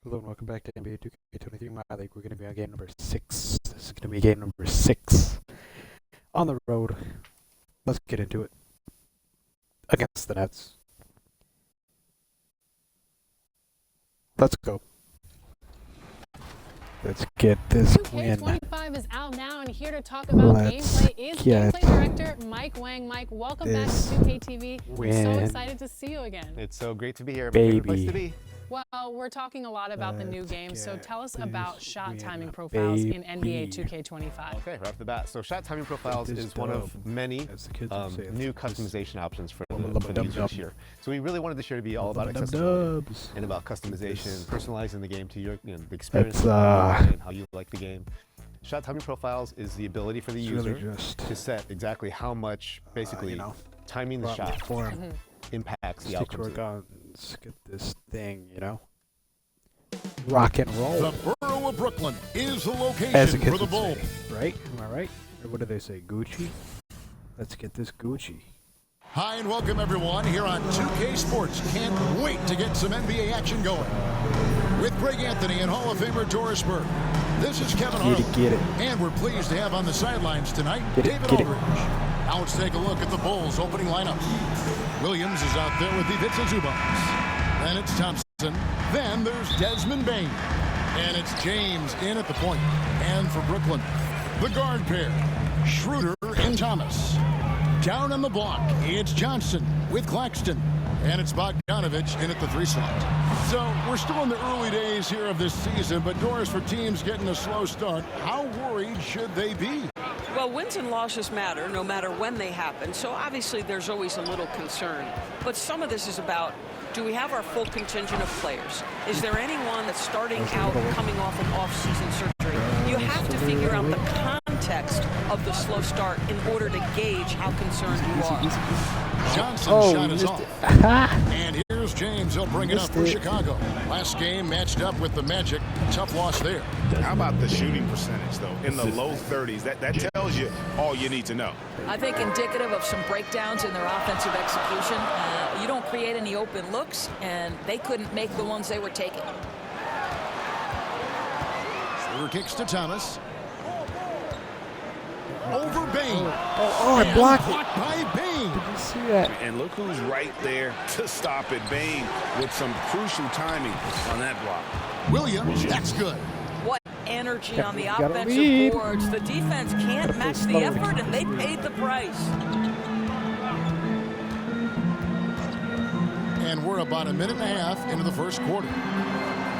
Hello and welcome back to NBA 2K23 My League. We're going to be on game number 6. This is going to be game number 6 on the road. Let's get into it. Against the Nets. Let's go. Let's get this win. 2K25 is out now, and here to talk about gameplay is gameplay director Mike Wang. Mike, welcome back to 2K TV. Win. I'm so excited to see you again. It's so great to be here. Baby. Favorite place to be. Well, we're talking a lot about the new game, so tell us about shot timing win, profiles in baby. NBA 2K25. Okay, right off the bat. So shot timing profiles is one of many new customization options for the user this year. So we really wanted this year to be all about accessibility and about customization, personalizing the game to your, the experience, and how you like the game. Shot timing profiles is the ability for the user to set exactly how much, basically, timing the shot impacts the outcome. Let's get this thing, rock and roll. The borough of Brooklyn is the location As the for kids the would bowl. say, right? Am I right? Or what do they say? Gucci? Let's get this Gucci. Hi and welcome everyone here on 2K Sports. Can't wait to get some NBA action going. With Greg Anthony and Hall of Famer Doris Burke. This is Kevin Harlan. Get it. And we're pleased to have on the sidelines tonight David get it. Aldridge. Now let's take a look at the Bulls opening lineup. Williams is out there with Ivica Zubac. Then it's Thompson. Then there's Desmond Bane. And it's James in at the point. And for Brooklyn, the guard pair, Schroeder and Thomas. Down on the block, it's Johnson with Claxton. And it's Bogdanovic in at the 3 slot. So we're still in the early days here of this season, but Doris, for teams getting a slow start, how worried should they be? Well, wins and losses matter no matter when they happen, so obviously there's always a little concern. But some of this is about, do we have our full contingent of players? Is there anyone that's starting out coming off an off-season surgery? You have to figure out the context of the slow start in order to gauge how concerned you are. Johnson shot is off. And here's James. He'll bring it up for Chicago. Last game matched up with the Magic. Tough loss there. How about the shooting percentage, though? In the low 30s. That tells you all you need to know. I think indicative of some breakdowns in their offensive execution. You don't create any open looks, and they couldn't make the ones they were taking. Schroeder kicks to Thomas. Over Bane. I blocked it. Blocked by Bane. Did you see that? And look who's right there to stop it. Bane with some crucial timing on that block. Williams, that's good. What energy on the gotta offensive lead. boards. The defense can't match the effort, and they paid the price. And we're about a minute and a half into the first quarter.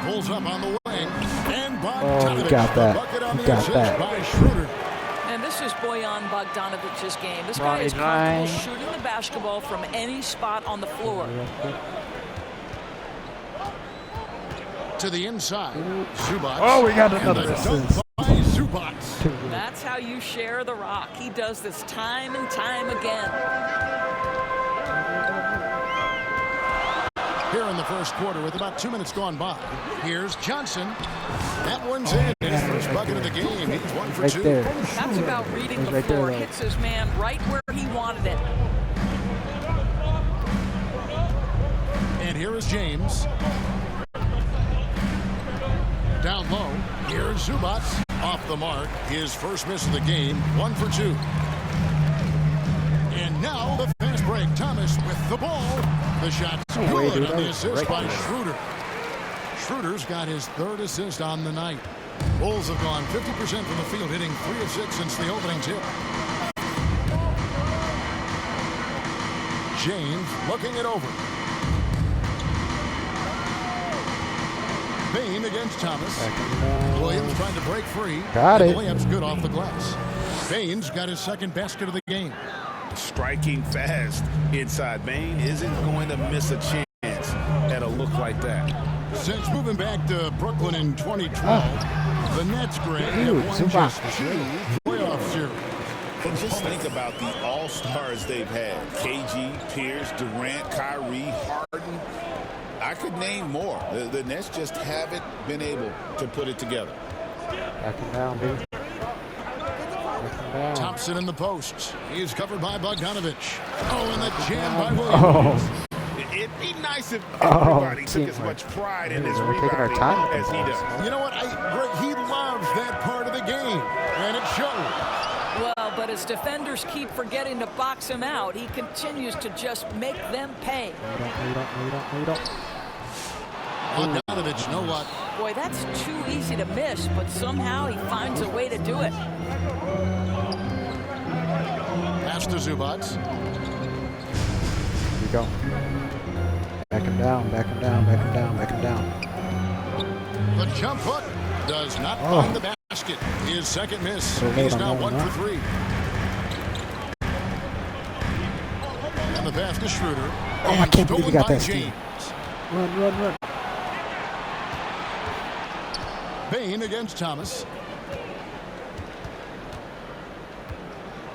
Pulls up on the wing. And Bogdanovic. he got that. The bucket on He the got assist that. by Schroeder. And this is Bojan Bogdanovic's game. This guy is comfortable shooting the basketball from any spot on the floor. To the inside. Zubac. Oh, we got another And the assist. dunk by Zubac. That's how you share the rock. He does this time and time again. Here in the first quarter with about 2 minutes gone by. Here's Johnson. That one's in. His first bucket of the game. He's 1 for 2. There. That's about reading the Right there, floor. though. Hits his man right where he wanted it. And here is James. Down low. Here's Zubac. Off the mark. His first miss of the game. 1 for 2. And now the fast break. Thomas with the ball. The shot's good on the assist by Schroeder. Schroeder's got his 3rd assist on the night. Bulls have gone 50% from the field, hitting 3 of 6 since the opening tip. James looking it over. Bane against Thomas. Williams trying to break free. Got and it. The layup's good off the glass. Bane's got his 2nd basket of the game. Striking fast inside. Bane isn't going to miss a chance at a look like that. Since moving back to Brooklyn in 2012, the Nets, Greg, have won just 2 playoff series. And just think about the all-stars they've had. KG, Pierce, Durant, Kyrie, Harden. I could name more. The Nets just haven't been able to put it together. Back him down, baby. Thompson in the post. He is covered by Bogdanovic. Oh, and the jam by Williams. It'd be nice if everybody took as teamwork. much pride in this We're taking our rebounding time with as the he balls. does. You know what? Greg, he loves that part of the game, and it shows. Well, but as defenders keep forgetting to box him out, he continues to just make them pay. We don't. Bogdanovich, no luck. Boy, that's too easy to miss, but somehow he finds a way to do it. Pass to Zubac. Here we go. Back him down, back him down, back him down, back him down. The jump hook does not find the basket. His second miss. So late He's on now that 1 one, for 3. And the pass to Schroeder. Oh, I can't believe he got by that steal. James. Run. Bane against Thomas.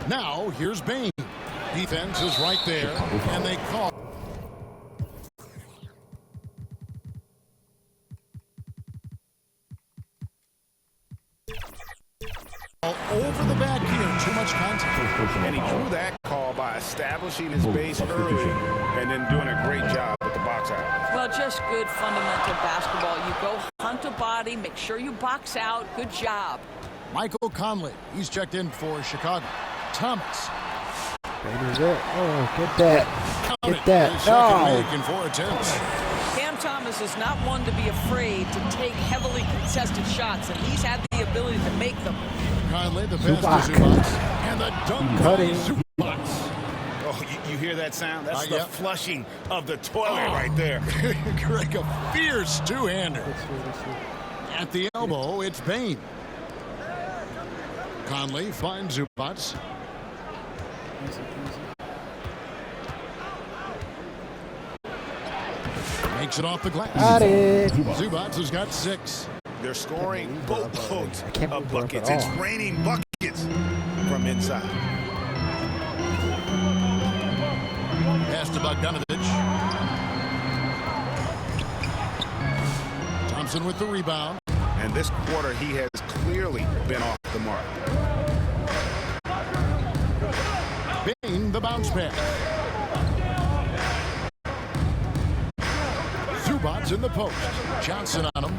Now, here's Bane. Defense is right there, and they call. Over the back here, too much contact. And he drew that call by establishing his base early and then doing a great job at the box out. Well, just good fundamental basketball. You go hunt a body, make sure you box out. Good job. Michael Conley, he's checked in for Chicago. Thomas. Bader's it. Oh, get that. Count Get it. that. His second No. make in 4 attempts. Cam Thomas is not one to be afraid to take heavily contested shots, and he's had the ability to make them. Conley, the pass Zubac. to Zubac. And the dunk by Cutting. Zubac. Oh, you hear that sound? That's the Yep. flushing of the toilet right there. Greg, a fierce two-hander. Let's see. At the elbow, it's Bane. Conley finds Zubac. Makes it off the glass. Got it. Zubac has got 6. They're scoring boatloads I can't of believe we're up buckets. at It's all. raining buckets from inside. Pass to Bogdanovich. Thompson with the rebound. And this quarter, he has clearly been off the mark. Bane, the bounce pass. Zubac in the post. Johnson on him.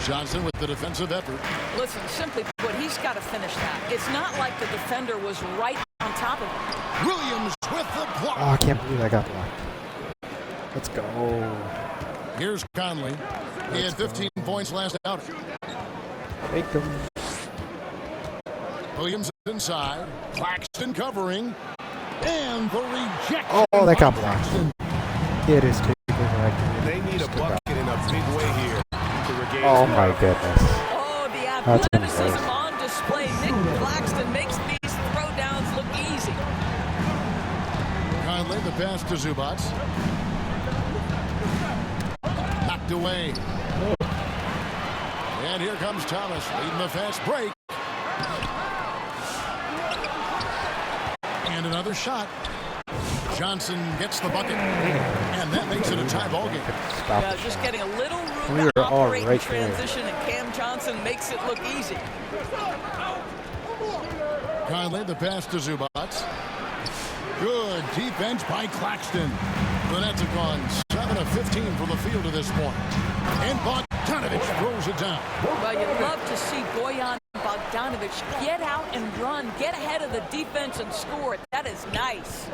Johnson with the defensive effort. Listen, simply put, he's got to finish that. It's not like the defender was right on top of him. Williams with the block. Oh, I can't believe I got blocked. Let's go. Here's Conley. He had 15 points last outing. Take them. Williams inside. Claxton covering. And the rejection. Oh, that got by blocked. Claxton. It is taken right. They need a bucket in a big way here to regain. Oh my goodness. Oh, the That's athleticism embarrassing. on display. Nick Claxton makes these throwdowns look easy. Conley, the pass to Zubac. Knocked away. And here comes Thomas leading the fast break. And another shot. Johnson gets the bucket. And that makes it a tie ball game. Stop Yeah, the just shot. getting a little room We were to all operate in right there. transition, and Cam Johnson makes it look easy. Conley, the pass to Zubac. Good defense by Claxton. The Nets have gone 7 of 15 from the field to this point. And Bogdanovich throws it down. Well, you'd love to see Bojan Bogdanovich get out and run, get ahead of the defense and score. That is nice.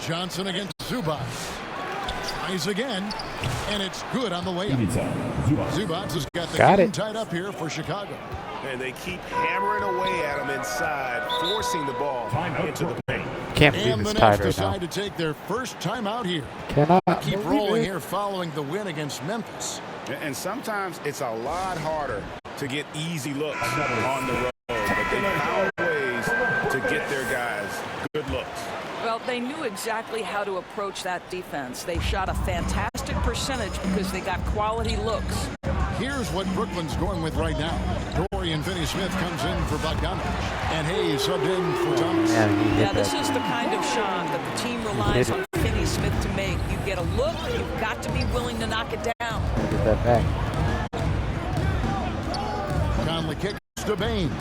Johnson against Zubac. Tries again, and it's good on the way up. Zubac has got the game tied up here for Chicago. And they keep hammering away at him inside, forcing the ball into the paint. Can't believe And the it's Nets tied right decide now. to take their first timeout here. Cannot Keep believe rolling it. here following the win against Memphis. And sometimes it's a lot harder to get easy looks on the road, but they found ways to get their guys good looks. Well, they knew exactly how to approach that defense. They shot a fantastic percentage because they got quality looks. Here's what Brooklyn's going with right now. Dorian Finney-Smith comes in for Bogdanovich, and Hayes subbed in for Thomas. Man, he hit Yeah, this that. is the kind of shot that the team relies on Finney-Smith to make. You get a look, you've got to be willing to knock it down. Get that back. Conley kicks to Bane.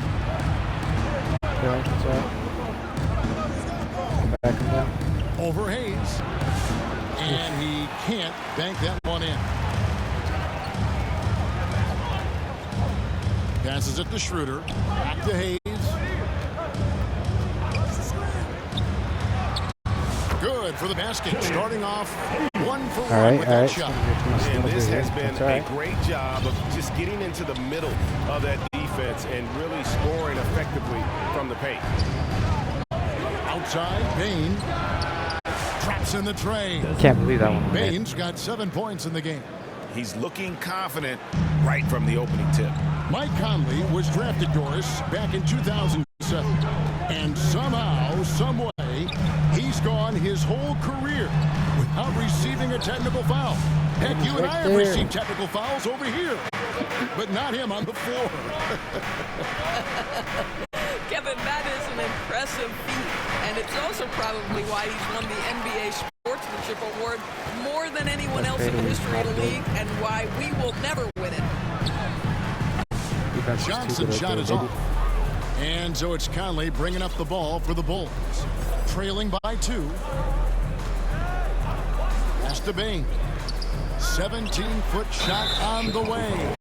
Okay, that's all right. Back him down. over Hayes. And he can't bank that one in. Passes it to Schroeder. Back to Hayes. Good for the basket. Starting off 1 for 1 with that shot. And this has been a great job of just getting into the middle of that defense and really scoring effectively from the paint. Outside, Bain traps in the tray. Can't believe that one. Bain's got 7 points in the game. He's looking confident right from the opening tip. Mike Conley was drafted, Doris, back in 2007. And somehow, some way, he's gone his whole career without receiving a technical foul. Heck, you and I have received technical fouls over here, but not him on the floor. Kevin, that is an impressive feat, and it's also probably why he's won the NBA Sportsmanship Award more than anyone else in the history of the league, and why we will never win it. Johnson shot is off. And so it's Conley bringing up the ball for the Bulls. Trailing by 2. Pass to Bain. 17-foot shot on the way.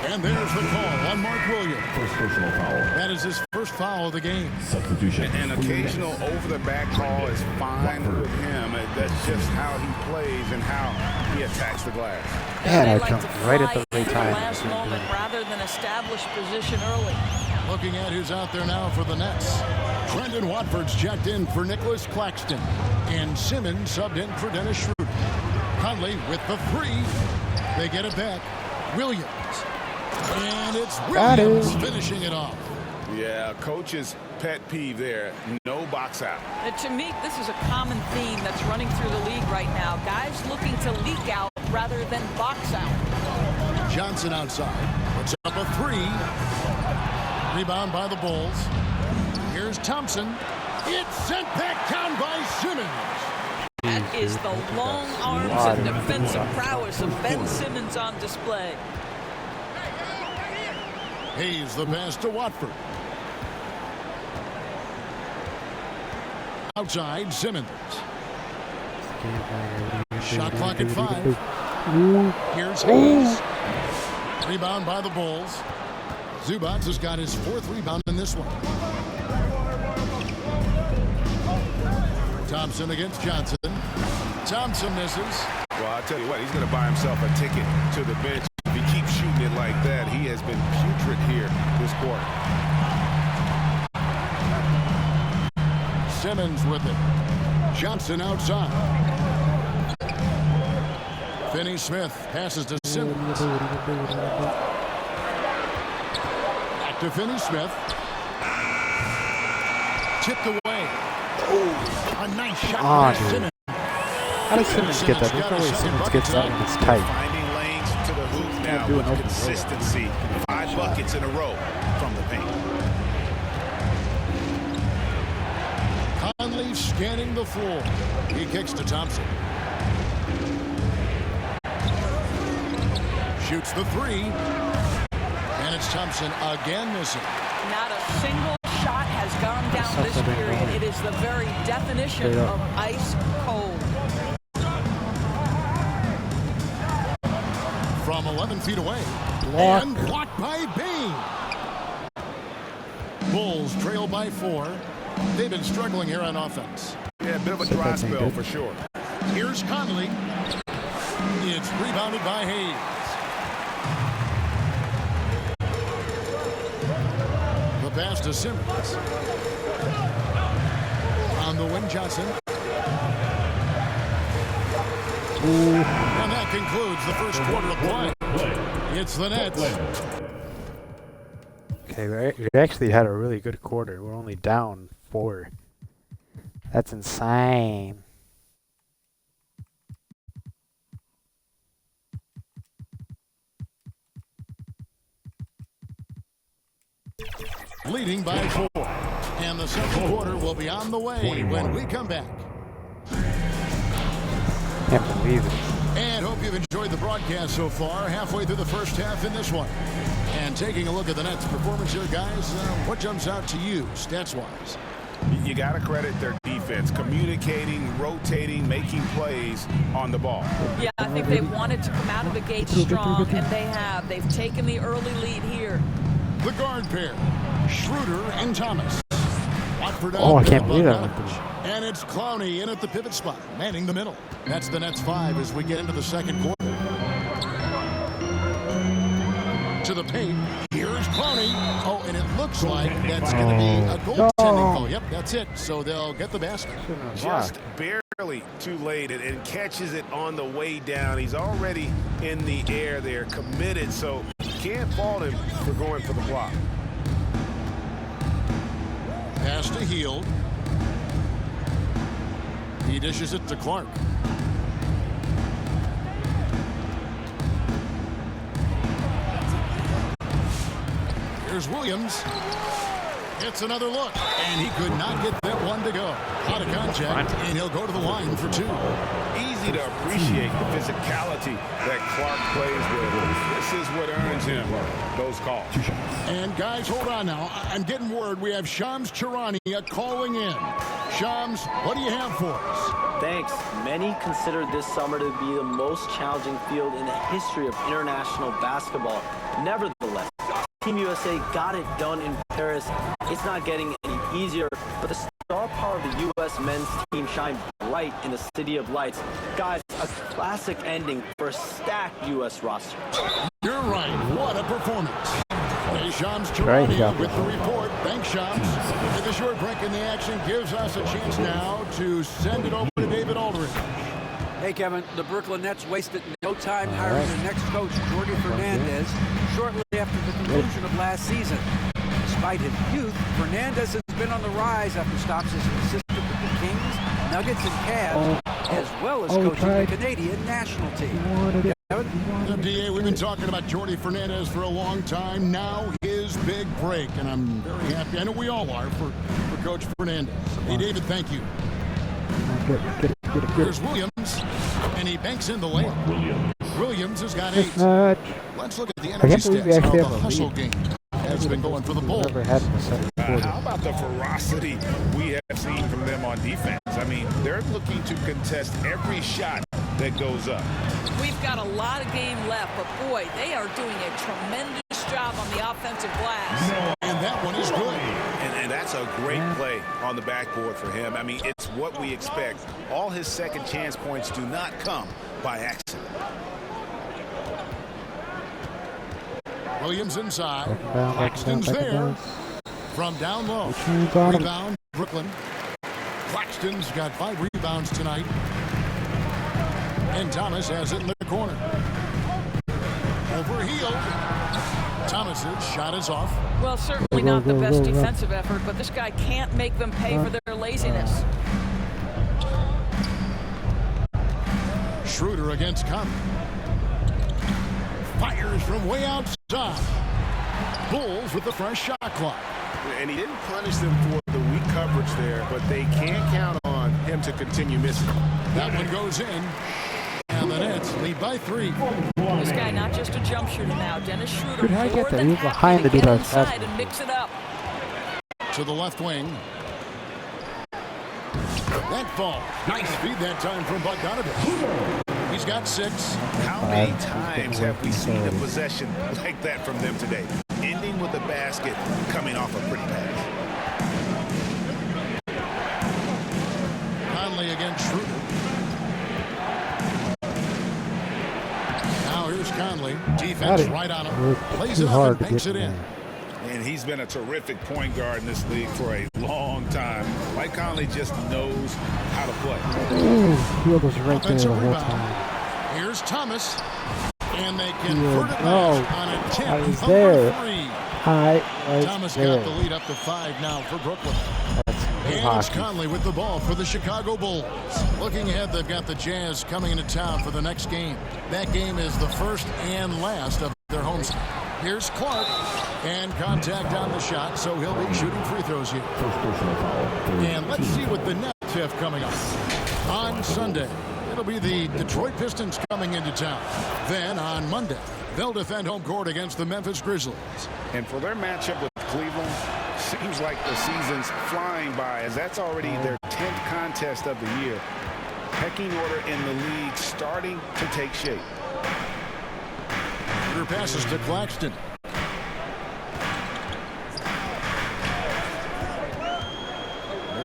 And there's the call on Mark Williams. First personal foul. That is his first foul of the game. Substitution. An occasional over-the-back call is fine with him. That's just how he plays and how he attacks the glass. And I jumped right at the right time. Last moment rather than establish position early. Looking at who's out there now for the Nets. Brendan Watford's checked in for Nicholas Claxton. And Simmons subbed in for Dennis Schroeder. Conley with the 3. They get it back. Williams. And it's Williams finishing it off. Yeah, coach's pet peeve there. No box out. To me, this is a common theme that's running through the league right now. Guys looking to leak out rather than box out. Johnson outside. Puts up a 3. Rebound by the Bulls. Here's Thompson. It's sent back down by Simmons. That is the long arms and defensive prowess of Ben Simmons on display. Hayes the pass to Watford. Outside, Simmons. Shot clock at 5. Here's Hayes. Rebound by the Bulls. Zubac has got his 4th rebound in this one. Thompson against Johnson. Thompson misses. Well, I'll tell you what, he's going to buy himself a ticket to the bench. If he keeps shooting it like that, he has been putrid here this quarter. Simmons with it. Johnson outside. Finney Smith passes to Simmons. Back to Finney Smith. Tipped away. A nice shot by Simmons. How does Simmons get that? There's no way Simmons gets that when it's tight. Finding lanes to the hoop now with consistency. 5 buckets in a row from the paint. Conley scanning the floor. He kicks to Thompson. Shoots the 3. And it's Thompson again missing. Not a single shot has gone down this period. It is the very definition of ice cold. From 11 feet away. And blocked by Bain. Bulls trail by 4. They've been struggling here on offense. Yeah, a bit of a dry spell for sure. Here's Conley. It's rebounded by Hayes. The pass to Simmons. On the wing, Johnson. And that concludes the first quarter of play. It's the Nets. Okay, we actually had a really good quarter. We're only down 4. That's insane. Leading by 4. And the second quarter will be on the way when we come back. Can't believe it. And hope you've enjoyed the broadcast so far. Halfway through the first half in this one. And taking a look at the Nets' performance here, guys, what jumps out to you, stats-wise? You got to credit their defense. defense, communicating, rotating, making plays on the ball. Yeah, I think they wanted to come out of the gate strong, and they have. They've taken the early lead here. The guard pair, Schroeder and Thomas. Oh, I can't believe that. And it's Clowney in at the pivot spot, manning the middle. That's the Nets 5 as we get into the second quarter. To the paint. Here's Clowney. Oh, and it looks like that's going to be a goaltending call. Yep, that's it. So they'll get the basket. Just barely too late and catches it on the way down. He's already in the air there, committed, so can't fault him for going for the block. Pass to Hield. He dishes it to Clark. Here's Williams. It's another look, and he could not get that one to go. Out of contact, and he'll go to the line for two. Easy to appreciate the physicality that Clark plays with. This is what earns him those calls. And guys, hold on now. I'm getting word we have Shams Charania calling in. Shams, what do you have for us? Thanks. Many consider this summer to be the most challenging field in the history of international basketball. Nevertheless, Team USA got it done in Paris. It's not getting any easier, but the star power of the U.S. men's team shined bright in the City of Lights. Guys, a classic ending for a stacked U.S. roster. You're right. What a performance. Hey, Shams Charania with the report. Thanks, Shams. And the short break in the action gives us a chance now to send it over to David Aldridge. Hey, Kevin, the Brooklyn Nets wasted no time hiring their next coach, Jordi Fernandez, shortly after the conclusion of last season. Despite his youth, Fernandez has been on the rise after stops as an assistant with the Kings, Nuggets, and Cavs, as well as coaching the Canadian national team. The DA, we've been talking about Jordi Fernandez for a long time. Now his big break, and I'm very happy. I know we all are for Coach Fernandez. Hey, David, thank you. Here's Williams, and he banks in the layup. Williams has got 8. Let's look at the energy stats of the hustle game. Has been going for the Bulls. How about the ferocity we have seen from them on defense? I mean, they're looking to contest every shot that goes up. We've got a lot of game left, but boy, they are doing a tremendous job on the offensive glass. And that one is good. And that's a great play on the backboard for him. I mean, it's what we expect. All his second chance points do not come by accident. Williams inside. Claxton's there. From down low. Rebound, Brooklyn. Claxton's got 5 rebounds tonight. And Thomas has it in the corner. Over Hield. Thomas's shot is off. Well, certainly not the best defensive effort, but this guy can't make them pay for their laziness. Schroeder against Conley. Fires from way outside. Bulls with the fresh shot clock. And he didn't punish them for the weak coverage there, but they can't count on him to continue missing. That one goes in. And the Nets lead by 3. This guy not just a jump shooter now. Dennis Schroeder Did I get more that? than He's behind happy the to get defense. inside and mix it up. To the left wing. That fall. Nice feed that time from Bogdanovich. He's got 6. How many times have we seen a possession like that from them today? Ending with a basket, coming off a pretty pass. Conley against Schroeder. Now here's Conley. Defense right on him. Plays it up and banks it in. And he's been a terrific point guard in this league for a long time. Mike Conley just knows how to play. Hield was right there the whole time. Here's Thomas. And they convert it on a 10. I was there. 3. Thomas there. got the lead up to 5 now for Brooklyn. And it's Conley with the ball for the Chicago Bulls. Looking ahead, they've got the Jazz coming into town for the next game. That game is the first and last of their homestand. Here's Clark, and contact on the shot, so he'll be shooting free throws here. And let's see what the Nets have coming up. On Sunday, it'll be the Detroit Pistons coming into town. Then on Monday, they'll defend home court against the Memphis Grizzlies. And for their matchup with Cleveland, Seems like the season's flying by, as that's already their 10th contest of the year. Pecking order in the league starting to take shape. Shooter passes to Claxton.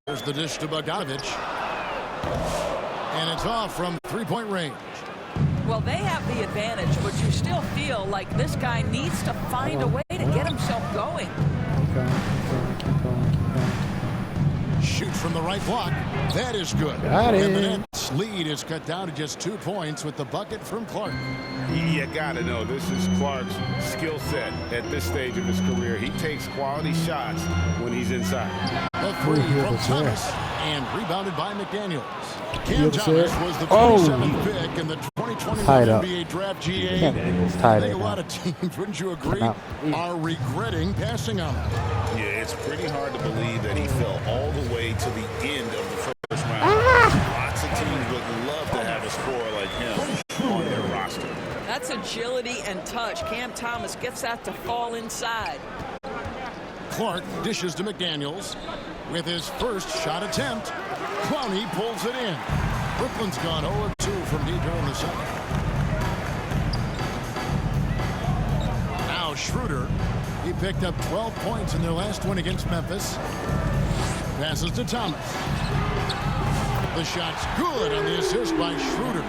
There's the dish to Bogdanovich. And it's off from three-point range. Well, they have the advantage, but you still feel like this guy needs to find a way to get himself going. Shoots from the right block. That is good. Got it. And the Nets lead is cut down to just 2 points with the bucket from Clark. You got to know, this is Clark's skill set at this stage of his career. He takes quality shots when he's inside. The three from Thomas and rebounded by McDaniels. Cam Thomas was the 27th pick in the 2021 NBA Draft GA. I think a lot of teams, wouldn't you agree, are regretting passing on him. Yeah, it's pretty hard to believe that he fell all the way to the end of the first round. Lots of teams would love to have a scorer like him on their roster. That's agility and touch. Cam Thomas gets that to fall inside. Clark dishes to McDaniels with his first shot attempt. Clowney pulls it in. Brooklyn's gone 0-2 from deep here in the second. Now Schroeder. He picked up 12 points in their last win against Memphis. Passes to Thomas. The shot's good on the assist by Schroeder.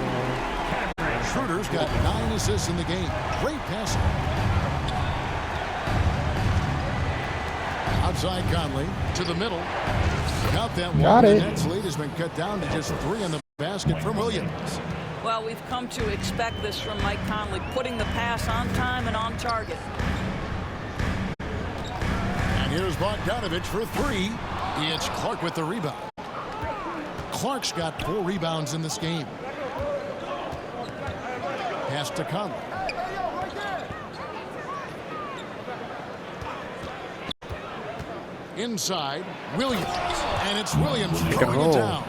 Schroeder's got 9 assists in the game. Great passing. Outside Conley to the middle. Got that one. The Nets lead has been cut down to just 3 in the basket from Williams. Well, we've come to expect this from Mike Conley, putting the pass on time and on target. And here's Bogdanovich for 3. It's Clark with the rebound. Clark's got 4 rebounds in this game. Pass to Conley. Inside, Williams. And it's Williams throwing it down.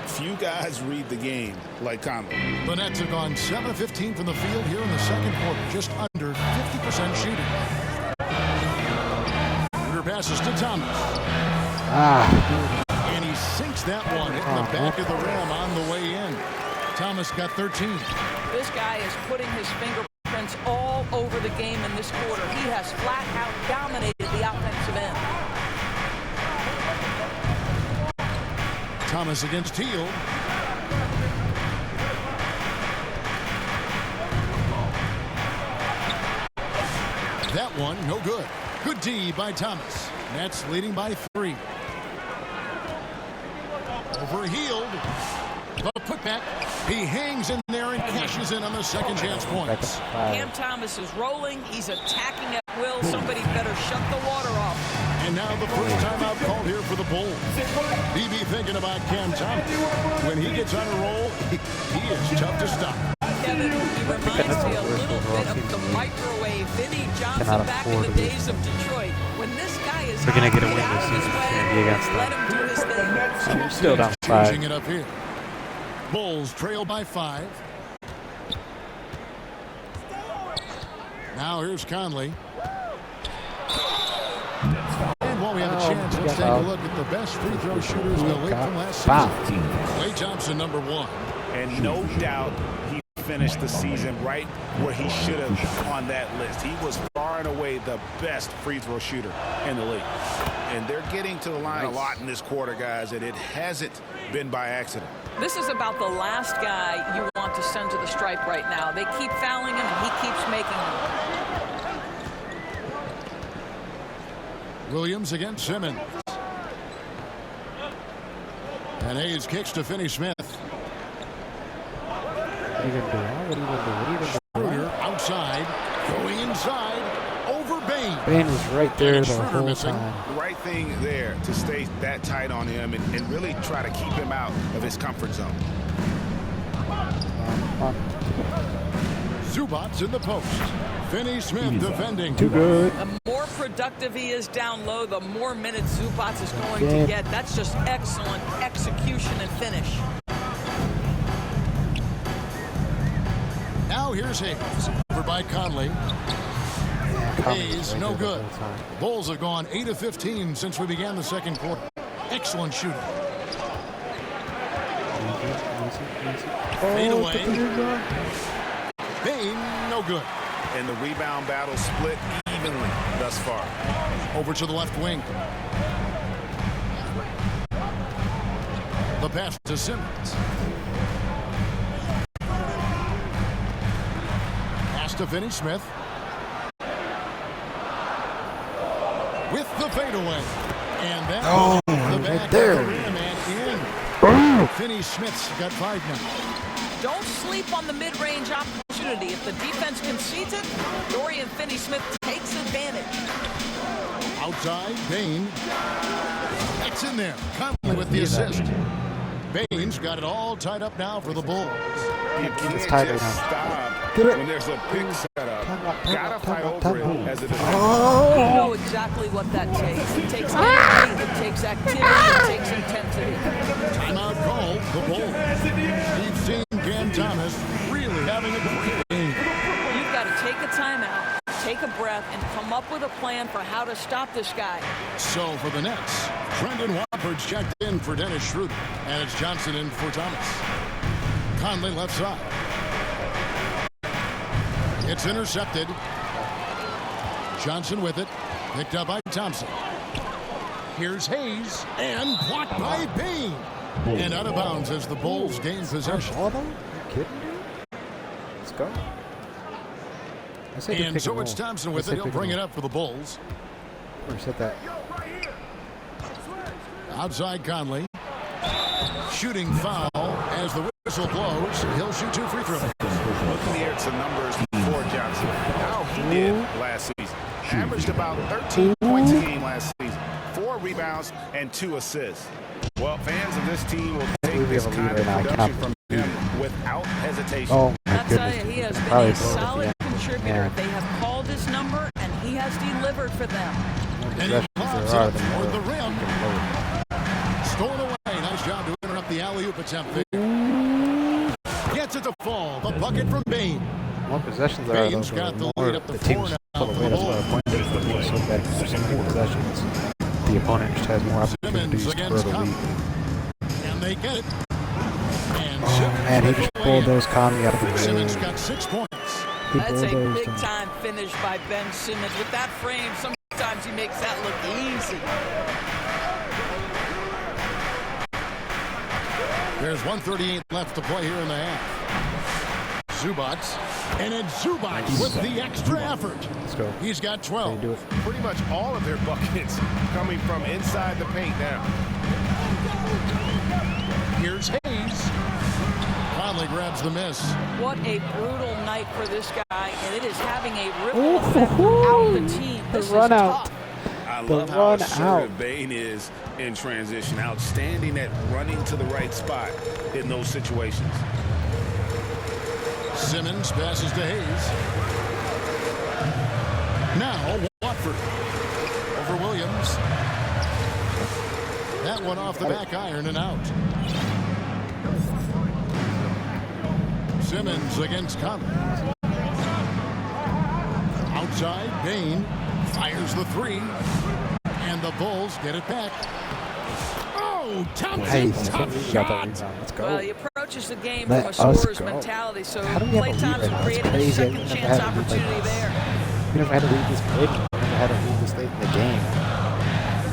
Few guys read the game like Conley. The Nets have gone 7 of 15 from the field here in the second quarter. Just under 50% shooting. Shooter passes to Thomas. And he sinks that one in the back of the rim on the way in. Thomas got 13. This guy is putting his fingerprints all over the game in this quarter. He has flat out dominated the offensive end. Thomas against Teal. That one, no good. Good D by Thomas. Nets leading by 3. Overhealed. The putback. He hangs in there and cashes in on the second chance points. Cam Thomas is rolling. He's attacking at will. Somebody better shut the water off. And now the first timeout called here for the Bulls. BB thinking about Cam Thomas. When he gets on a roll, he is tough to stop. Kevin, he reminds me a little bit of the microwave Vinnie Johnson back in the days of Detroit. When this guy is we're going to get a win this season. It's going to be against them. Let him do his thing. I'm still down 5. Changing it up here. Bulls trail by 5. Now here's Conley. And while we have a chance, let's take a look at the best free throw shooters in the league from last season. Klay Thompson, number 1. And no doubt he finished the season right where he should have on that list. He was far and away the best free throw shooter in the league. And they're getting to the line a lot in this quarter, guys, and it hasn't been by accident. This is about the last guy you want to send to the stripe right now. They keep fouling him, and he keeps making them. Williams against Simmons. And Hayes kicks to Finney Smith. Schroeder outside, going inside, over Bane. Bane was right there the whole missing. time. The right thing there to stay that tight on him and really try to keep him out of his comfort zone. Zubac's in the post. Finney Smith defending. Too good. The more productive he is down low, the more minutes Zubac is going to get. That's just excellent execution and finish. Now here's Hayes. Over by Conley. Hayes, no good. The Bulls have gone 8 of 15 since we began the second quarter. Excellent shooting. Fade away. Bain, no good. And the rebound battle split evenly thus far. Over to the left wing. The pass to Simmons. Pass to Finney-Smith. With the fadeaway. And that the back right there. Of the rim and in. Finney-Smith's got 5 now. Don't sleep on the mid-range opportunity. If the defense concedes it, Dorian Finney-Smith takes advantage. Outside, Bain. That's in there. Conley with the assist. Bain's got it all tied up now for the Bulls. You can't just stop when there's a pick set up. Gotta fight over it as a defender. You know exactly what that takes. It takes energy, it takes activity, it takes intensity. Timeout call, the Bulls. We've seen Cam Thomas really having a great game. You've got to take a timeout, take a breath, and come up with a plan for how to stop this guy. So for the Nets, Brendan Watford's checked in for Dennis Schroeder, and it's Johnson in for Thomas. Conley left side. It's intercepted. Johnson with it. Picked up by Thompson. Here's Hayes. And blocked by Bain. And out of bounds as the Bulls gain possession. Are you kidding me? Let's go. And so it's Thompson with it. He'll bring it up for the Bulls. Or set that. Outside Conley. Shooting foul as the whistle blows. He'll shoot 2 free throws. Looking here at some numbers for Johnson. How he did last season. Averaged about 13 points a game last season. 4 rebounds and 2 assists. Well, fans of this team will take this kind of production from him without hesitation. Oh my I'll tell goodness. you, he has been a solid contributor. They have called his number, and he has delivered for them. And he pops up toward the rim. Stored away. Nice job to interrupt the alley-oop attempt there. Gets it to fall. The bucket from Bain. More possessions are Bain's got the lead up to 4 team's now full for of the that's why the point is the team's so bad because there's so many possessions. The opponent just has more opportunities to grow the lead. And they get it. And Oh man, he just bulldozed Conley out of the way. Simmons got 6 points. He That's a bulldozed him. big-time finish by Ben Simmons. With that frame, sometimes he makes that look easy. There's 1:38 left to play here in the half. Zubac. And it's Zubac with the extra effort. Let's go. He's got 12. Do it. Pretty much all of their buckets coming from inside the paint now. Here's Hayes. Conley grabs the miss. What a brutal night for this guy, and it is having a ripple effect throughout the team. This is tough. I love how assertive Bain is in transition. Outstanding at running to the right spot in those situations. Simmons passes to Hayes. Now Watford over Williams. That one off the back iron and out. Simmons against Conley. Outside, Bain fires the 3. And the Bulls get it back. Oh, Thompson, tough shot. Let's go. Well, he approaches the game Let from a us scorer's go. mentality, so How do we have a Klay lead Thompson right now? It's created a crazy. second We've never chance had a lead like opportunity this. there. We never had a lead this late. We never had a lead this late in the game.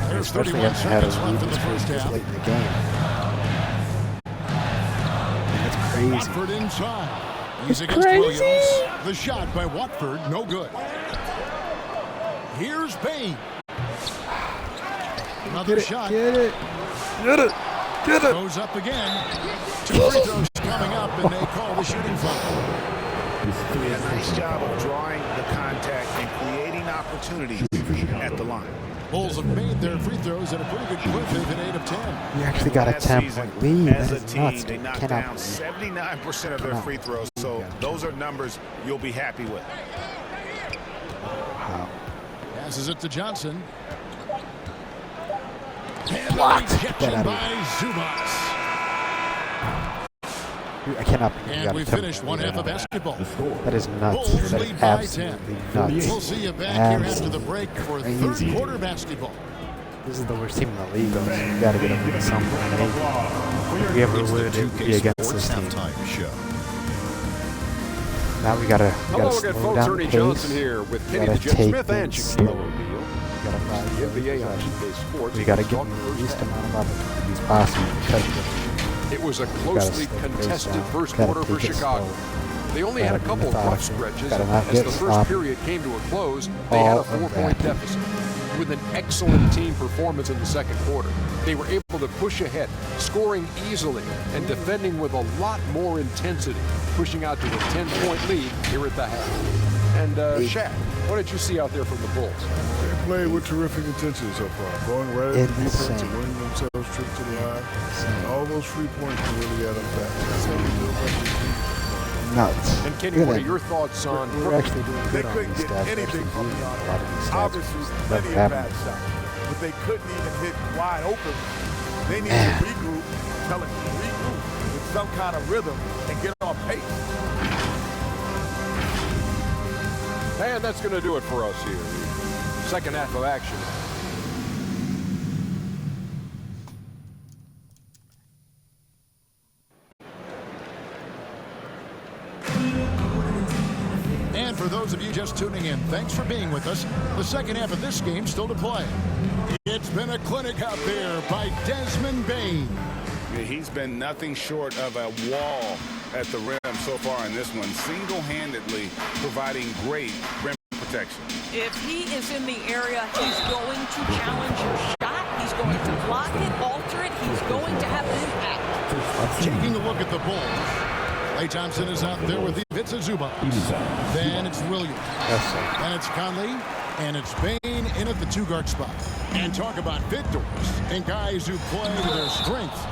There's Especially 31 haven't had a seconds lead left in the this first half. late in the game. That's crazy. Watford inside. He's against Williams. The shot by Watford, no good. Here's Bain. Another shot. Get it. Get it. Get it. Goes up again. 2 free throws coming up, and they call the shooting foul. Doing a nice job of drawing the contact and creating opportunities at the line. Bulls have made their free throws at a pretty good clip. They've hit 8 of 10. You actually got a Last 10-point lead. as That a is team, nuts. they Dude. knocked Cannot down believe 79% of their free throws, so those are numbers you'll be happy with. Wow. Passes it to Johnson. And Blocked. the rejection Get out of by Zubac. I cannot. And we finished one half of basketball. That is nuts. Bulls That lead is by absolutely 10. nuts. We'll see you back here after the break for third quarter basketball. This is the worst team in the league. So you got to get up to something. If we ever would, it would be against this team. Now we gotta slow down the pace. With We gotta take things slow. We gotta get the least amount of opportunities possible. It was a closely contested first quarter for Chicago. They only had a couple of rough stretches. As the first period came to a close, they had a 4-point deficit. With an excellent team performance in the second quarter, they were able to push ahead, scoring easily and defending with a lot more intensity, pushing out to a 10-point lead here at the half. And Shaq, what did you see out there from the Bulls? They played with terrific intensity so far, going right at the defense and winning themselves trips to the line. And all those free points can really add up fast. That's how we build up. Nuts. And Kenny, what are your thoughts on? We're actually doing good on these stats. Anything from the a lot of these stats. Obviously, plenty of bad shots, but they couldn't even hit wide open. They need to regroup, tell it to regroup with some kind of rhythm and get on pace. And that's going to do it for us here. Second half of action. And for those of you just tuning in, thanks for being with us. The second half of this game still to play. It's been a clinic out there by Desmond Bane. Yeah, he's been nothing short of a wall at the rim so far in this one, single-handedly providing great rim protection. If he is in the area, he's going to challenge your shot. He's going to block it, alter it. He's going to have an impact. Taking a look at the Bulls. Klay Thompson is out there with Ivica Zubac. Then it's Williams. Then it's Conley. And it's Bane in at the two-guard spot. And talk about victors and guys who play to their strengths.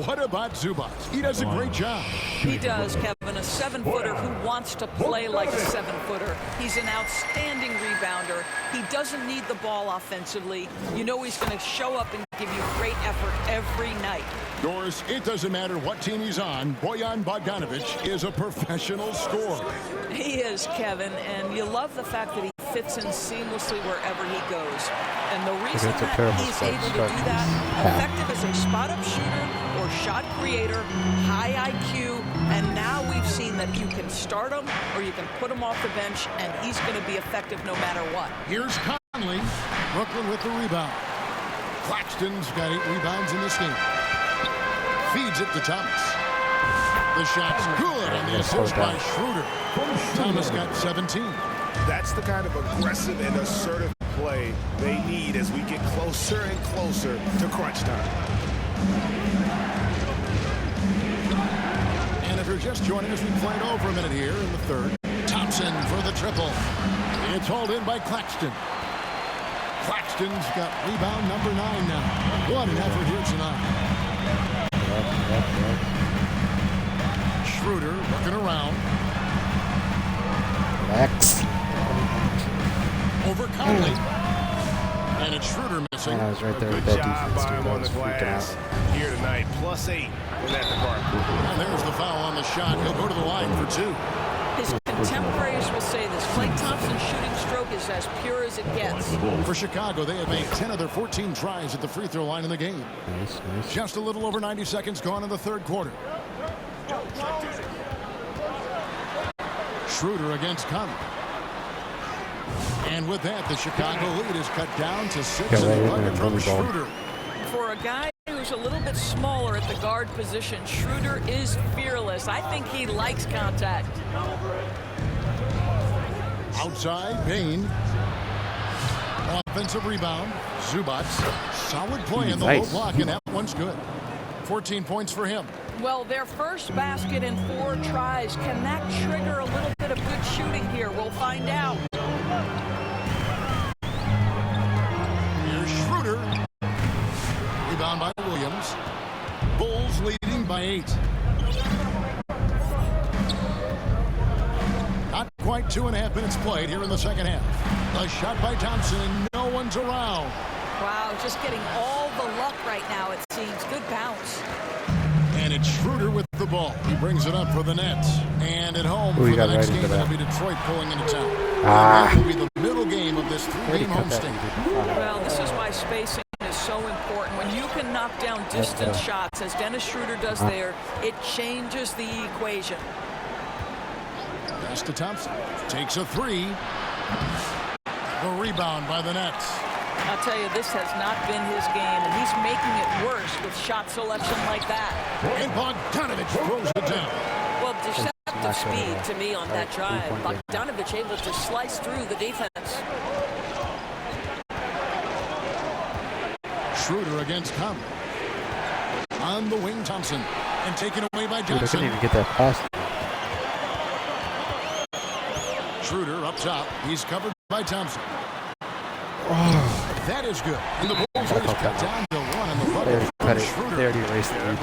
What about Zubac? He does a great job. He does, Kevin. A 7-footer who wants to play like a 7-footer. He's an outstanding rebounder. He doesn't need the ball offensively. You know he's going to show up and give you great effort every night. Doris, it doesn't matter what team he's on. Bojan Bogdanovic is a professional scorer. He is, Kevin, and you love the fact that he fits in seamlessly wherever he goes. And the reason that he's able to do that, effective as a spot-up shooter or shot creator, high IQ, and now we've seen that you can start him or you can put him off the bench, and he's going to be effective no matter what. Here's Conley. Brooklyn with the rebound. Claxton's got 8 rebounds in this game. Feeds it to Thomas. The shot's good on the assist by Schroeder. Thomas got 17. That's the kind of aggressive and assertive play they need as we get closer and closer to crunch time. And if you're just joining us, we played over a minute here in the third. Thompson for the triple. It's hauled in by Claxton. Claxton's got rebound number 9 now. What an effort here tonight. Schroeder looking around. Relax. Over Conley. And it's Schroeder missing. I was right there with Good that job defense, by him dude. I on was the freaking glass out. here tonight. +8 with that department. And there's the foul on the shot. He'll go to the line for 2. His contemporaries will say this. Klay Thompson's shooting stroke is as pure as it gets. For Chicago, they have made 10 of their 14 tries at the free throw line in the game. Nice, nice. Just a little over 90 seconds gone in the third quarter. Schroeder against Conley. And with that, the Chicago lead is cut down to 6 from Schroeder. For a guy who's a little bit smaller at the guard position, Schroeder is fearless. I think he likes contact. Outside, Bane. Offensive rebound. Zubac. Solid play in the low block, and that one's good. 14 points for him. Well, their first basket in 4 tries. Can that trigger a little bit of good shooting here? We'll find out. Here's Schroeder. Rebound by Williams. Bulls leading by 8. Not quite 2.5 minutes played here in the second half. A shot by Thompson, and no one's around. Wow, just getting all the luck right now, it seems. Good bounce. And it's Schroeder with the ball. He brings it up for the Nets. And at home for the next game, it'll be Detroit pulling into town. That will be the middle game of this 3-game homestand. Well, this is why spacing is so important. When you can knock down distance shots, as Dennis Schroeder does there, it changes the equation. Pass to Thompson. Takes a three. The rebound by the Nets. I'll tell you, this has not been his game, and he's making it worse with shot selection like that. And Bogdanovich throws it down. Well, deceptive speed to me on that drive. Bogdanovich able to slice through the defense. Schroeder against Conley. On the wing, Thompson. And taken away by Johnson. Dude, I couldn't even get that pass. Schroeder up top. He's covered by Thompson. Oh. That is good. And the Bulls cut down to one in the bucket. They already erased the lead.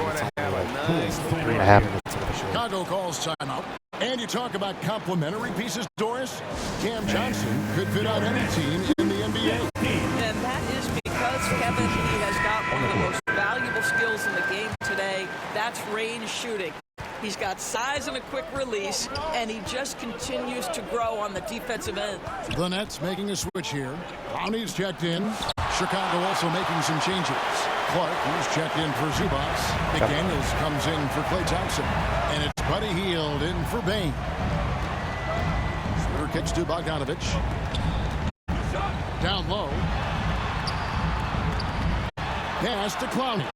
It's only like 3.5 minutes of the show. Chicago calls timeout. And you talk about complementary pieces, Doris. Cam Johnson could fit out any team in the NBA. And that is because, Kevin, he has got one of the most valuable skills in the game today. That's range shooting. He's got size and a quick release, and he just continues to grow on the defensive end. The Nets making a switch here. Brownie's checked in. Chicago also making some changes. Clark, who's checked in for Zubac. McDaniels comes in for Klay Thompson. And it's Buddy Hield in for Bane. Schroeder kicks to Bogdanovich. Down low. Pass to Clowney.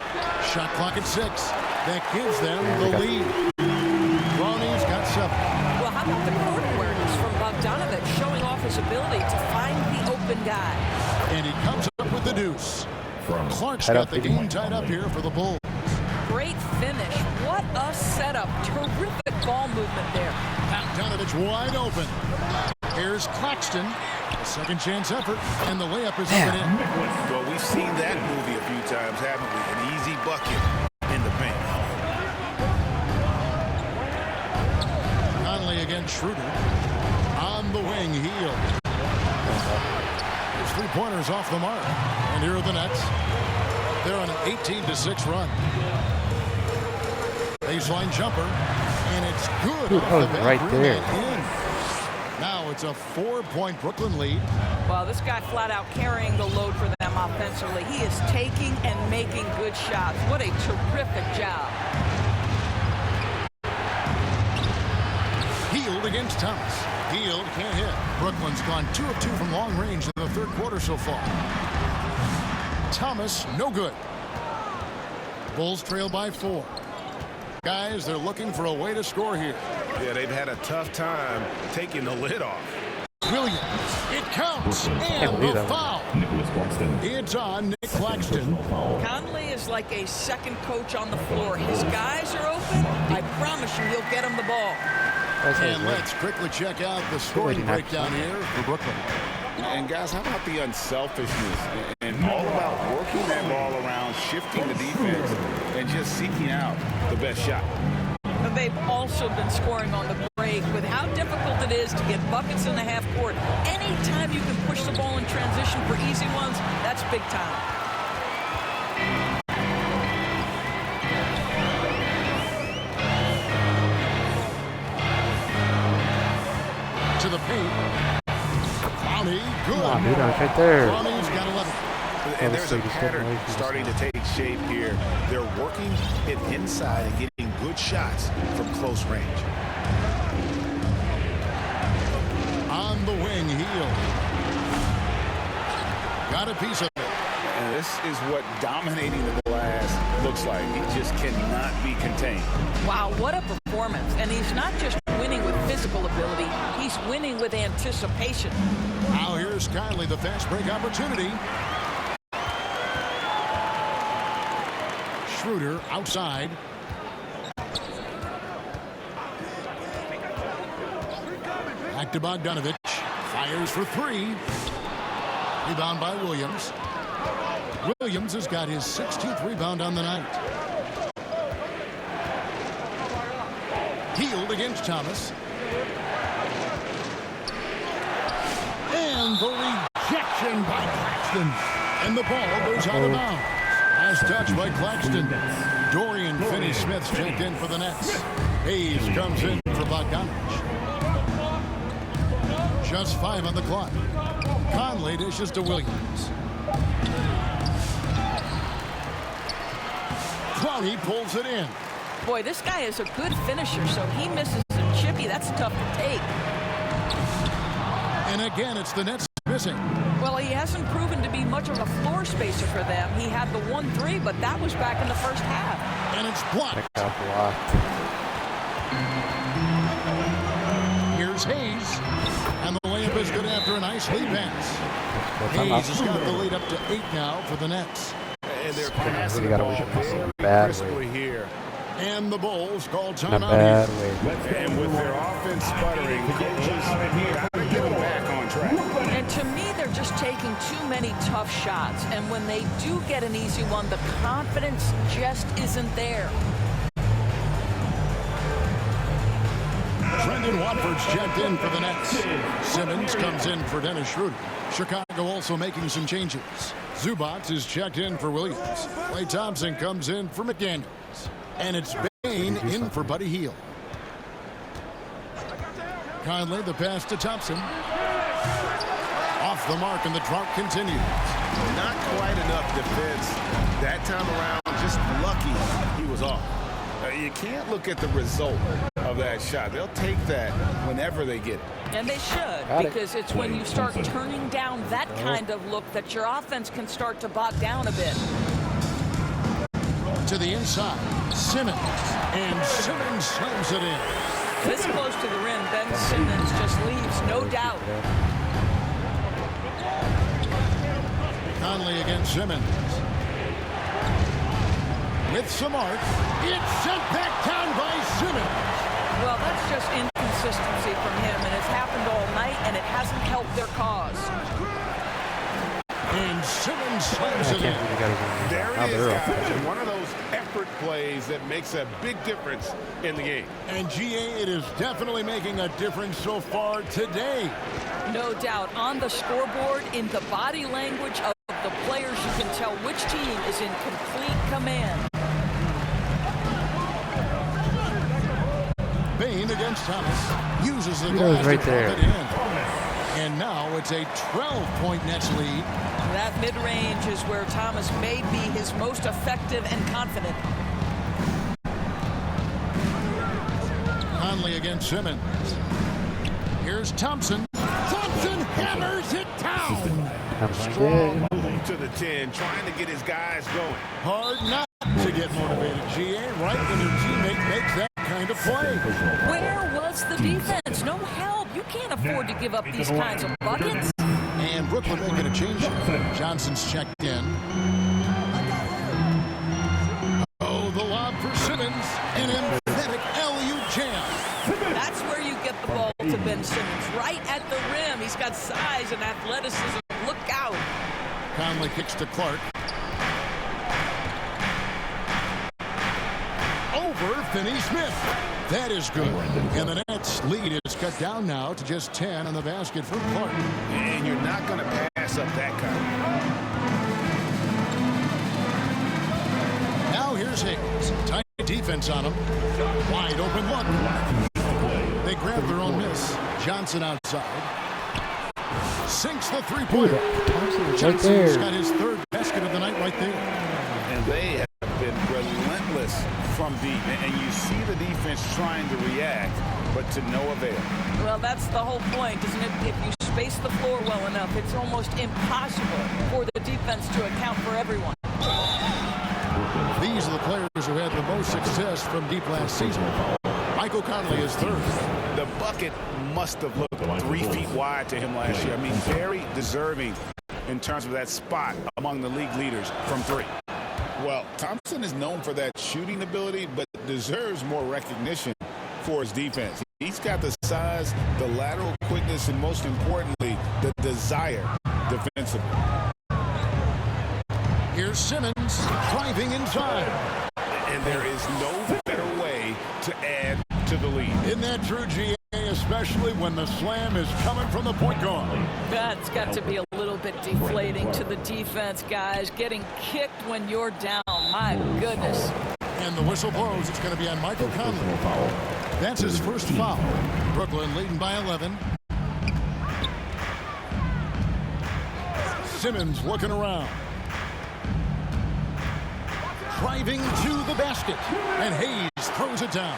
Shot clock at 6. That gives them the lead. Clowney's got 7. Well, how about the court awareness from Bogdanovich showing off his ability to find the open guy? And he comes up with the deuce. Clark's got the game tied up here for the Bulls. Great finish. What a setup. Terrific ball movement there. Bogdanovich wide open. Here's Claxton. A second chance effort, and the layup is up and in. Well, we've seen that movie a few times, haven't we? An easy bucket in the paint. Conley against Schroeder. On the wing, Hield. His three-pointers off the mark. And here are the Nets. They're on an 18-6 run. Baseline jumper, and it's good. Dude, off the right there. Now it's a 4-point Brooklyn lead. Well, this guy flat out carrying the load for them offensively. He is taking and making good shots. What a terrific job. Hield against Thomas. Hield can't hit. Brooklyn's gone 2 of 2 from long range in the third quarter so far. Thomas, no good. Bulls trail by 4. Guys, they're looking for a way to score here. Yeah, they've had a tough time taking the lid off. Williams, it counts, and the foul. It's on Nick Claxton. Conley is like a second coach on the floor. His guys are open. I promise you he'll get him the ball. And let's quickly check out the scoring breakdown here for Brooklyn. And guys, how about the unselfishness and all about working that ball around, shifting the defense, and just seeking out the best shot. And they've also been scoring on the break with how difficult it is to get buckets in the half court. Anytime you can push the ball in transition for easy ones, that's big time. To the paint. Clowney, good. Come on, dude, I was right there. Clowney's got 11. And there's a pattern starting to take shape here. They're working it inside and getting good shots from close range. On the wing, Hield. Got a piece of it. And this is what dominating the glass looks like. He just cannot be contained. Wow, what a performance. And he's not just winning with physical ability, he's winning with anticipation. Now here's Conley, the fast break opportunity. Schroeder outside. Back to Bogdanovich. Fires for 3. Rebound by Williams. Williams has got his 16th rebound on the night. Hield against Thomas. And the rejection by Claxton. And the ball goes out of bounds. Last touch by Claxton. Dorian Finney-Smith's checked in for the Nets. Hayes comes in for Bogdanovich. Just 5 on the clock. Conley dishes to Williams. Clowney pulls it in. Boy, this guy is a good finisher, so he misses a chippy. That's tough to take. And again, it's the Nets missing. Well, he hasn't proven to be much of a floor spacer for them. He had the 1-3, but that was back in the first half. And it's blocked. Here's Hayes. And the layup is good after a nice lead pass. Hayes has got the lead up to 8 now for the Nets. And they're passing the ball very crisply here. And the Bulls call timeout. And with their offense sputtering, coaches got to get them back on track. And to me, they're just taking too many tough shots. And when they do get an easy one, the confidence just isn't there. Brendan Watford's checked in for the Nets. Simmons comes in for Dennis Schroeder. Chicago also making some changes. Zubac is checked in for Williams. Klay Thompson comes in for McDaniels. And it's Bane in for Buddy Hield. Conley, the pass to Thompson. Off the mark, and the drought continues. Not quite enough defense that time around. Just lucky he was off. You can't look at the result of that shot. They'll take that whenever they get it. And they should, because it's when you start turning down that kind of look that your offense can start to bog down a bit. To the inside, Simmons, and Simmons slams it in. This close to the rim, Ben Simmons just leaves, no doubt. Conley against Simmons. With some arc, it's sent back down by Simmons. Well, that's just inconsistency from him, and it's happened all night, and it hasn't helped their cause. And Simmons slams it in. There it is, guys. One of those effort plays that makes a big difference in the game. And GA, it is definitely making a difference so far today. No doubt. On the scoreboard, in the body language of the players, you can tell which team is in complete command. Bane against Thomas. Uses the glass right to there. drop it in. And now it's a 12-point Nets lead. That mid-range is where Thomas may be his most effective and confident. Conley against Simmons. Here's Thompson. Thompson hammers it down. Strong move to the 10, trying to get his guys going. Hard not to get motivated, GA, right when your teammate makes that kind of play. Where was the defense? No help. You can't afford to give up these kinds of buckets. And Brooklyn making a change. Johnson's checked in. Oh, the lob for Simmons. An emphatic LU jam. That's where you get the ball to Ben Simmons. Right at the rim. He's got size and athleticism. Look out. Conley kicks to Clark. Over Finney-Smith. That is good. And the Nets lead is cut down now to just 10 on the basket from Clark. And you're not going to pass up that kind. Now here's Hayes. Tight defense on him. Wide open look. They grab their own miss. Johnson outside. Sinks the three-pointer. Johnson's got his third basket of the night right there. And they have been relentless from deep. And you see the defense trying to react, but to no avail. Well, that's the whole point, isn't it? If you space the floor well enough, it's almost impossible for the defense to account for everyone. These are the players who had the most success from deep last season. Michael Conley is third. The bucket must have looked 3 feet wide to him last year. I mean, very deserving in terms of that spot among the league leaders from 3. Well, Thompson is known for that shooting ability, but deserves more recognition for his defense. He's got the size, the lateral quickness, and most importantly, the desire defensively. Here's Simmons driving inside. And there is no better way to add to the lead. Isn't that true, GA? Especially when the slam is coming from the point guard. That's got to be a little bit deflating to the defense, guys. Getting kicked when you're down. My goodness. And the whistle blows. It's going to be on Michael Conley. That's his first foul. Brooklyn leading by 11. Simmons looking around. Driving to the basket. And Hayes throws it down.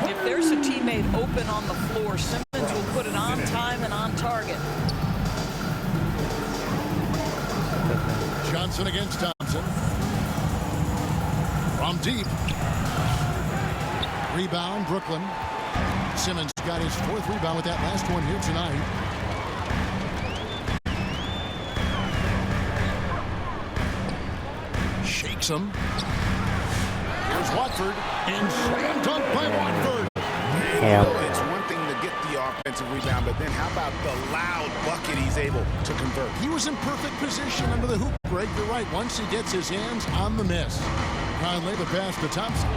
If there's a teammate open on the floor, Simmons will put it on time and on target. Johnson against Thompson. From deep. Rebound, Brooklyn. Simmons got his 4th rebound with that last one here tonight. Shakes him. Here's Watford. And slam dunk by Watford. It's one thing to get the offensive rebound, but then how about the loud bucket he's able to convert? He was in perfect position under the hoop, Greg. You're right. Once he gets his hands on the miss. Conley the pass to Thompson.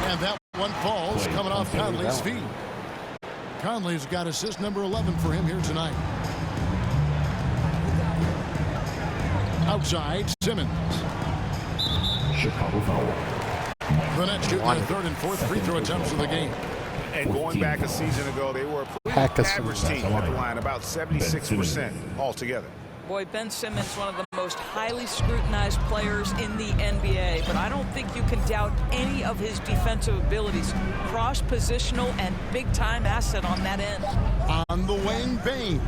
And that one falls coming off Conley's feet. Conley's got assist number 11 for him here tonight. Outside, Simmons. Chicago foul. The Nets shooting their 3rd and 4th free throw attempts of the game. And going back a season ago, they were a pretty average team at the line, about 76% altogether. Boy, Ben Simmons, one of the most highly scrutinized players in the NBA, but I don't think you can doubt any of his defensive abilities. Cross-positional and big-time asset on that end. On the wing, Bane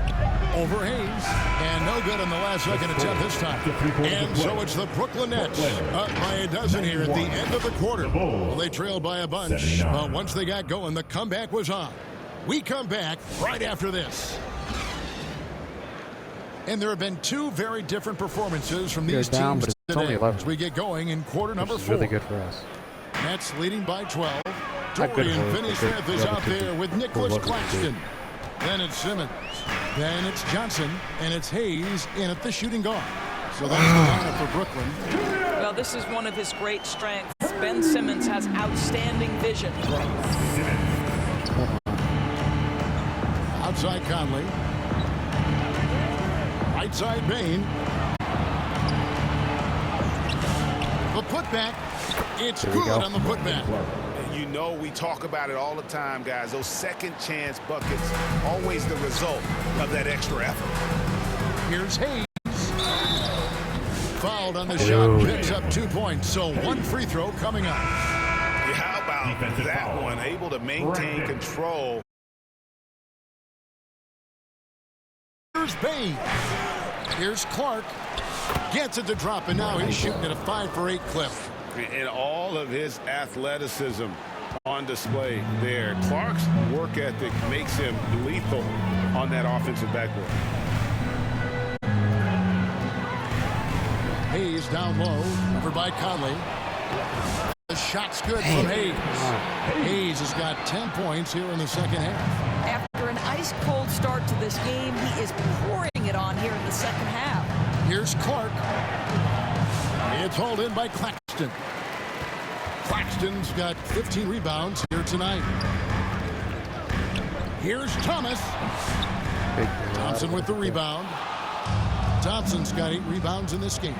over Hayes, and no good on the last second attempt this time. And so it's the Brooklyn Nets up by a dozen here at the end of the quarter. Well, they trailed by a bunch, but once they got going, the comeback was on. We come back right after this. And there have been 2 very different performances from these teams today as we get going in quarter number 4. Really good for us. Nets leading by 12. Dorian Finney-Smith is out there with Nicholas Claxton. Then it's Simmons. Then it's Johnson. And it's Hayes in at the shooting guard. So that's the lineup for Brooklyn. Well, this is one of his great strengths. Ben Simmons has outstanding vision. Outside Conley. Right side Bane. The putback. It's good on the putback. You know we talk about it all the time, guys. Those second chance buckets, always the result of that extra effort. Here's Hayes. Fouled on the shot, picks up 2 points. So 1 free throw coming up. How about that one? Able to maintain control. Here's Bane. Here's Clark. Gets it to drop, and now he's shooting at a 5 for 8 clip. And all of his athleticism on display there. Clark's work ethic makes him lethal on that offensive backboard. Hayes down low, over by Conley. The shot's good from Hayes. Hayes has got 10 points here in the second half. After an ice-cold start to this game, he is pouring it on here in the second half. Here's Clark. It's hauled in by Claxton. Claxton's got 15 rebounds here tonight. Here's Thomas. Thompson with the rebound. Thompson's got 8 rebounds in this game.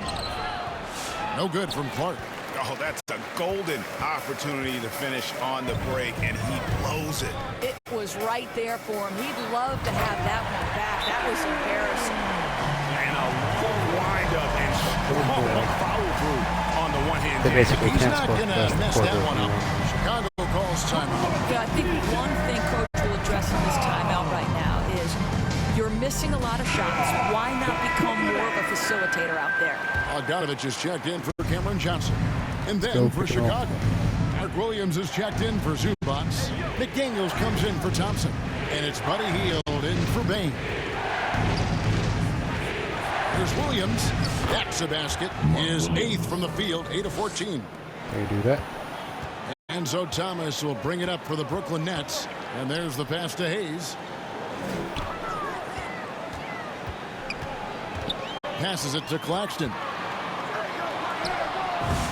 No good from Clark. Oh, that's a golden opportunity to finish on the break, and he blows it. It was right there for him. He'd love to have that one back. That was embarrassing. And a long windup and strong follow-through on the one-hand. They basically He's can't not score going to fast mess before that one the up. Chicago calls timeout. Yeah, I think one thing Coach will address in this timeout right now is you're missing a lot of shots. Why not become more of a facilitator out there? Bogdanovich is checked in for Cameron Johnson. And then for Chicago, Mark Williams is checked in for Zubats. McDaniels comes in for Thompson. And it's Buddy Hield in for Bane. Here's Williams. That's a basket. His 8th from the field, 8 of 14. They do that. Enzo Thomas will bring it up for the Brooklyn Nets. And there's the pass to Hayes. Passes it to Claxton.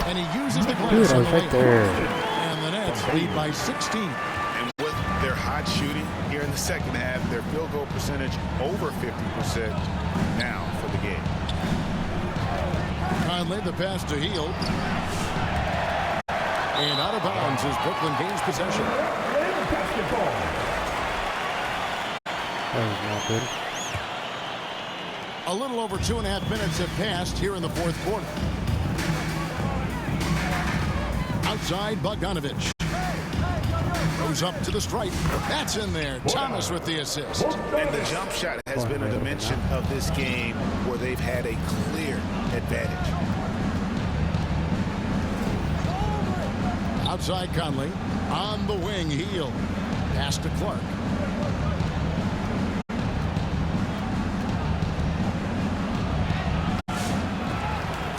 And he uses the glass on the right there. And the Nets lead by 16. And with their hot shooting here in the second half, their field goal percentage over 50% now for the game. Conley, the pass to Hield. And out of bounds as Brooklyn gains possession. That was not good. A little over 2.5 minutes have passed here in the fourth quarter. Outside, Bogdanovich. Goes up to the stripe. That's in there. Thomas with the assist. And the jump shot has been a dimension of this game where they've had a clear advantage. Outside Conley. On the wing, Hield. Pass to Clark.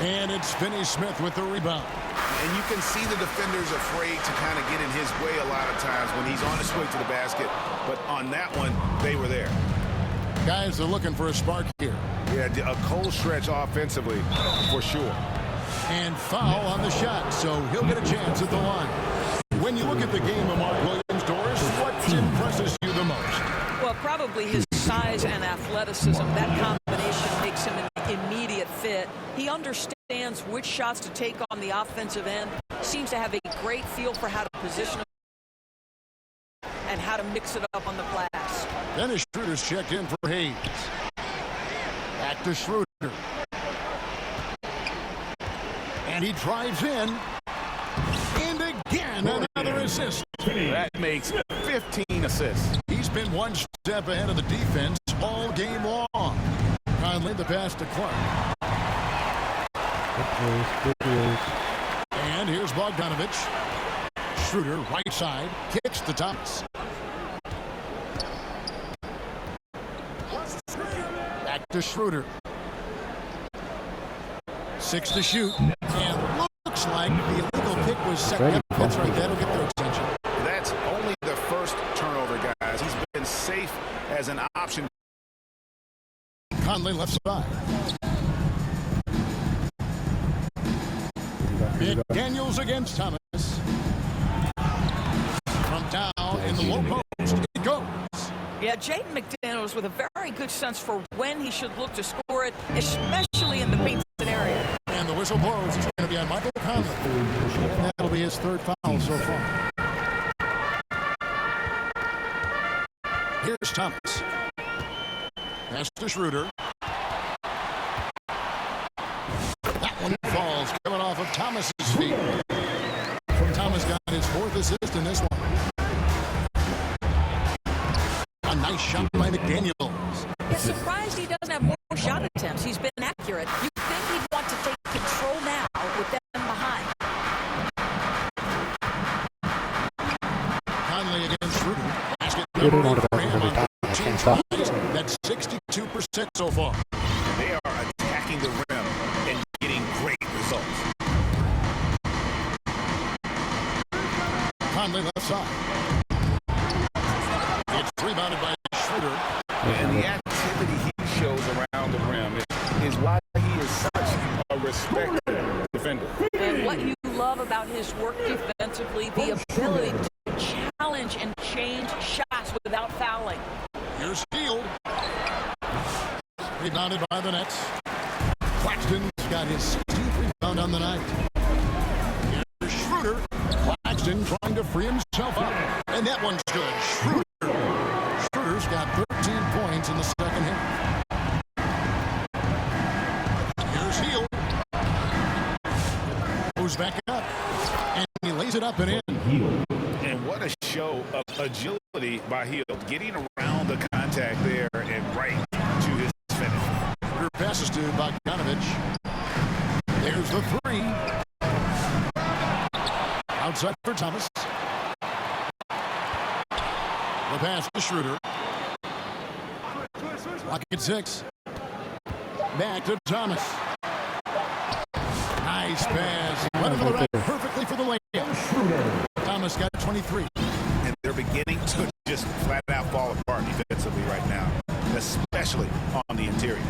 And it's Finney Smith with the rebound. And you can see the defenders afraid to kind of get in his way a lot of times when he's on his way to the basket. But on that one, they were there. Guys are looking for a spark here. Yeah, a cold stretch offensively, for sure. And foul on the shot, so he'll get a chance at the line. When you look at the game of Mark Williams, Doris, what impresses you the most? Well, probably his size and athleticism. That combination makes him an immediate fit. He understands which shots to take on the offensive end. Seems to have a great feel for how to position and how to mix it up on the glass. Dennis Schroeder's checked in for Hayes. Back to Schroeder. And he drives in. And again, another assist. That makes 15 assists. He's been one step ahead of the defense all game long. Conley the pass to Clark. And here's Bogdanovich. Schroeder, right side, kicks to Thomas. Back to Schroeder. 6 to shoot. And looks like the illegal pick was set. That's right, that'll get their attention. That's only the first turnover, guys. He's been safe as an option. Conley left side. McDaniels against Thomas. From down in the low post, it goes. Yeah, Jaden McDaniels with a very good sense for when he should look to score it, especially in the paint scenario. And the whistle blows. It's going to be on Michael Conley. And that'll be his third foul so far. Here's Thomas. Pass to Schroeder. That one falls, coming off of Thomas's feet. Thomas got his fourth assist in this one. A nice shot by McDaniels. It's surprised he doesn't have more shot attempts. He's been accurate. You think he'd want to take control now with them behind. Conley against Schroeder. Basket number 8 for him on 13 tries. That's 62% so far. They are attacking the rim and getting great results. Conley left side. It's rebounded by Schroeder. And the activity he shows around the rim is why he is such a respected defender. And what you love about his work defensively, the ability to challenge and change shots without fouling. Here's Hield. Rebounded by the Nets. Claxton's got his 16th rebound on the night. Here's Schroeder. Claxton trying to free himself up. And that one's good. Schroeder's got 13 points in the second half. Here's Hield. Goes back up. And he lays it up and in. And what a show of agility by Hield, getting around the contact there and right to his finish. Schroeder passes to Bogdanovich. There's the three. Outside for Thomas. The pass to Schroeder. Clock at 6. Back to Thomas. Nice pass. Running to the right perfectly for the layup. Thomas got 23. And they're beginning to just flat out fall apart defensively right now, especially on the interior.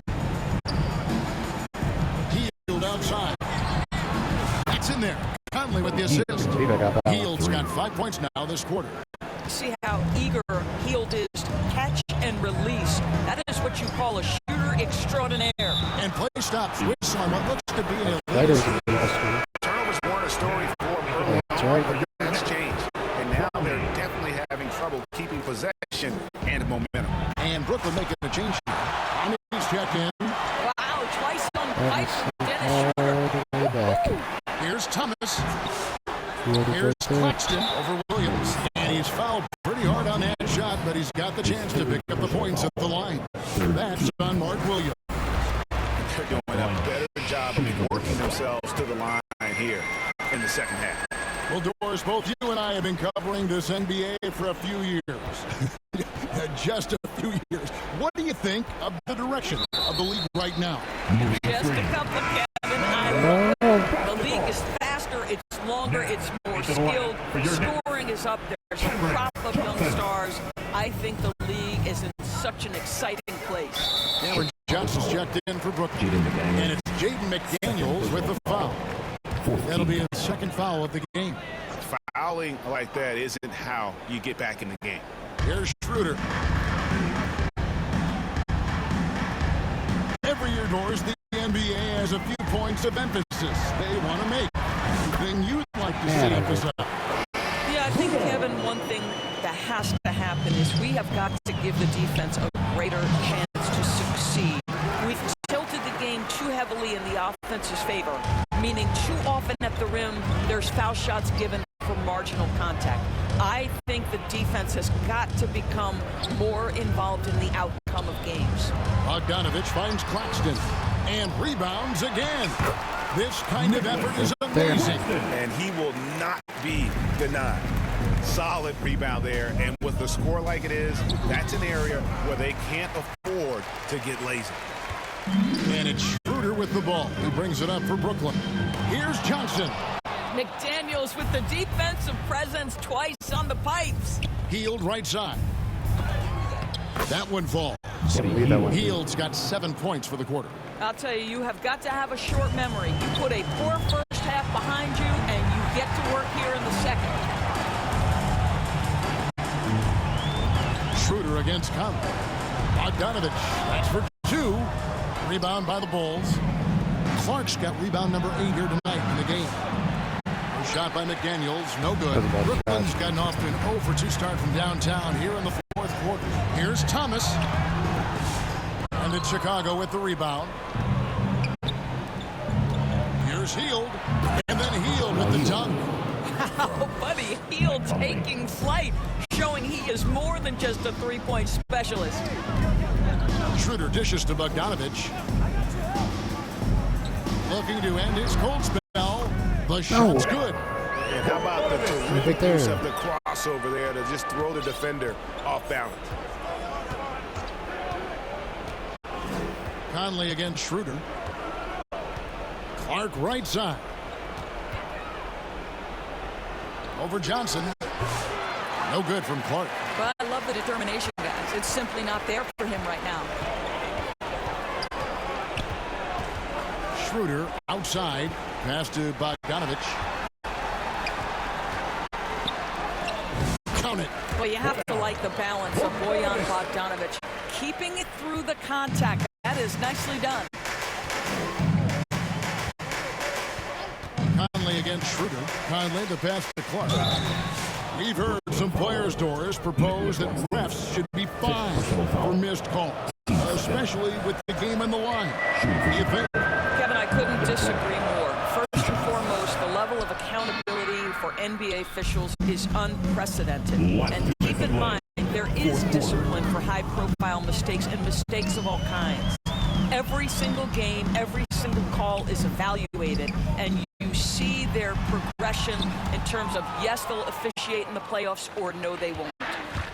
Hield outside. That's in there. Conley with the assist. Hield's got 5 points now this quarter. See how eager Hield is to catch and release. That is what you call a shooter extraordinaire. And play stops. Whistle on what looks to be an illegal. Turnovers weren't a story for Brooklyn. That's right. trouble keeping possession and momentum. And Brooklyn making a change. He's checked in. Wow, twice on pipe from Dennis Schroeder. Here's Thomas. Here's Claxton over Williams. And he's fouled pretty hard on that shot, but he's got the chance to pick up the points at the line. That's on Mark Williams. They're doing a better job of working themselves to the line here in the second half. Well, Doris, both you and I have been covering this NBA for a few years. Just a few years. What do you think of the direction of the league right now? Just a couple, Kevin. The league is faster, it's longer, it's more skilled. Scoring is up. There's a crop of young stars. I think the league is in such an exciting place. Cameron Johnson's checked in for Brooklyn. And it's Jaden McDaniels with the foul. That'll be his second foul of the game. Fouling like that isn't how you get back in the game. Here's Schroeder. Every year, Doris, the NBA has a few points of emphasis they want to make. Anything you'd like to see emphasized? Yeah, I think, Kevin, one thing that has to happen is we have got to give the defense a greater chance to succeed. We've tilted the game too heavily in the offense's favor, meaning too often at the rim, there's foul shots given for marginal contact. I think the defense has got to become more involved in the outcome of games. Bogdanovich finds Claxton and rebounds again. This kind of effort is amazing. And he will not be denied. Solid rebound there, and with the score like it is, that's an area where they can't afford to get lazy. And it's Schroeder with the ball. He brings it up for Brooklyn. Here's Johnson. McDaniels with the defensive presence twice on the pipes. Hield right side. That one falls. Hield's got 7 points for the quarter. I'll tell you, you have got to have a short memory. You put a poor first half behind you, and you get to work here in the second. Schroeder against Conley. Bogdanovich, that's for 2. Rebound by the Bulls. Clark's got rebound number 8 here tonight in the game. Shot by McDaniels, no good. Brooklyn's gotten off to an 0 for 2 start from downtown here in the fourth quarter. Here's Thomas. And it's Chicago with the rebound. Here's Hield. And then Hield with the dunk. Wow, buddy, Hield taking flight, showing he is more than just a three-point specialist. Schroeder dishes to Bogdanovich. Looking to end his cold spell. The shot's good. And how about the terrific use of the crossover there to just throw the defender off balance. Conley against Schroeder. Clark right side. Over Johnson. No good from Clark. But I love the determination, guys. It's simply not there for him right now. Schroeder outside. Pass to Bogdanovich. Count it. Well, you have to like the balance of Bojan Bogdanovich. Keeping it through the contact. That is nicely done. Conley against Schroeder. Conley the pass to Clark. We've heard some players, Doris, propose that refs should be fined for missed calls, especially with the game on the line. What do you think? Kevin, I couldn't disagree more. First and foremost, the level of accountability for NBA officials is unprecedented. And keep in mind, there is discipline for high-profile mistakes and mistakes of all kinds. Every single game, every single call is evaluated, and you see their progression in terms of, yes, they'll officiate in the playoffs, or no, they won't.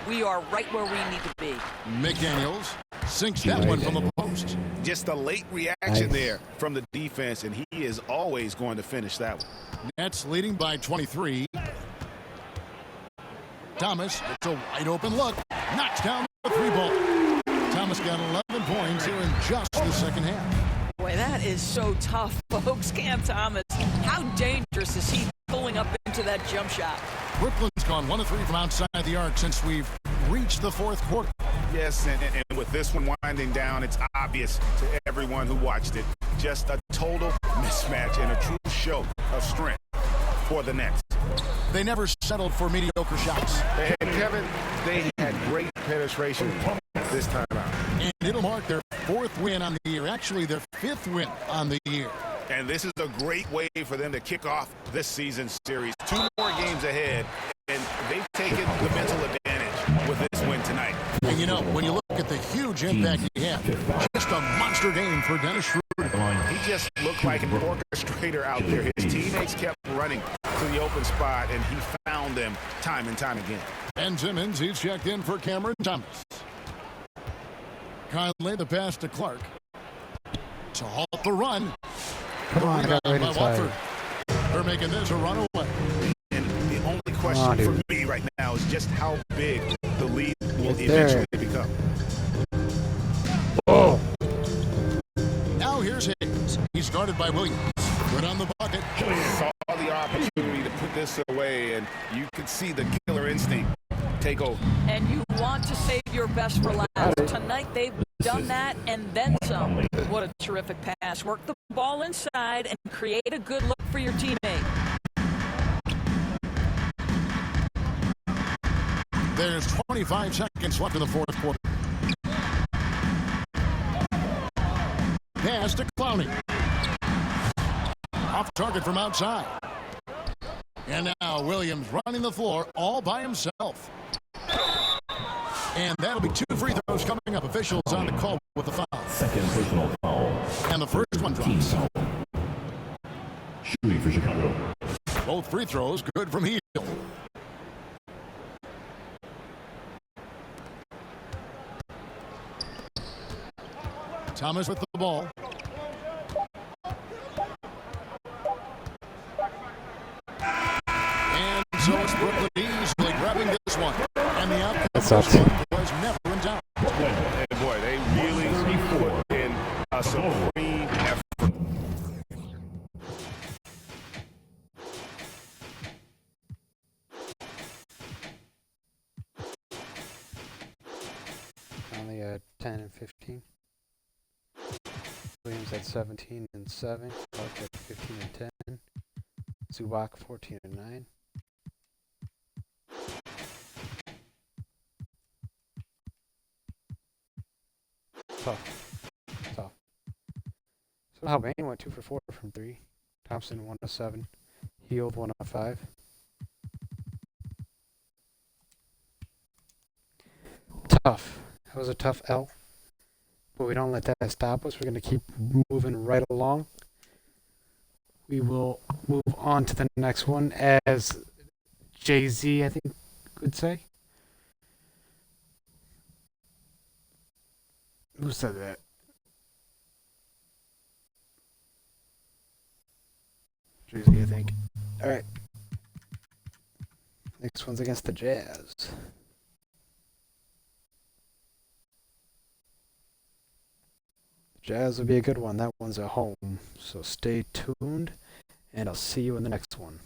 We are right where we need to be. McDaniels sinks that one from the post. Just a late reaction there from the defense, and he is always going to finish that one. Nets leading by 23. Thomas, it's a wide open look. Knocks down the 3-ball. Thomas got 11 points here in just the second half. Boy, that is so tough, folks. Cam Thomas, how dangerous is he pulling up into that jump shot? Brooklyn's gone 1 of 3 from outside the arc since we've reached the fourth quarter. Yes, and with this one winding down, it's obvious to everyone who watched it. Just a total mismatch and a true show of strength for the Nets. They never settled for mediocre shots. And Kevin, they had great penetration this time out. And it'll mark their 4th win on the year. Actually, their 5th win on the year. And this is a great way for them to kick off this season series. 2 more games ahead, and they've taken the mental advantage with this win tonight. And you know, when you look at the huge impact he had, just a monster game for Dennis Schroeder. He just looked like an orchestrator out there. His teammates kept running to the open spot, and he found them time and time again. And Simmons, he's checked in for Cameron Thomas. Conley, the pass to Clark. To halt the run. Come on, got right inside. They're making this a runaway. And the only question for me right now is just how big the lead will eventually become. Oh. Now here's Higgins. He's guarded by Williams. Good on the bucket. Saw the opportunity to put this away, and you could see the killer instinct take over. And you want to save your best for last. Tonight they've done that and then some. What a terrific pass. Work the ball inside and create a good look for your teammate. There's 25 seconds left in the 4th quarter. Pass to Clowney. Off target from outside. And now Williams running the floor all by himself. And that'll be 2 free throws coming up. Officials on the call with the foul. Second personal foul. And the first one drops. Shooting for Chicago. Both free throws good from Hield. Thomas with the ball. And so it's Brooklyn easily grabbing this one. And the outcome of this one was never in doubt. And boy, they really put in a supreme effort. Only at 10 and 15. Williams at 17 and 7. Clark at 15 and 10. Zubac 14 and 9. Tough. So Albany went 2 for 4 from 3. Thompson 1 of 7. Hield 1 of 5. Tough. That was a tough L. But we don't let that stop us. We're going to keep moving right along. We will move on to the next one, as Jay-Z, I think, would say. Who said that? Jay-Z, I think. All right. Next one's against the Jazz. Jazz will be a good one. That one's at home. So stay tuned, and I'll see you in the next one.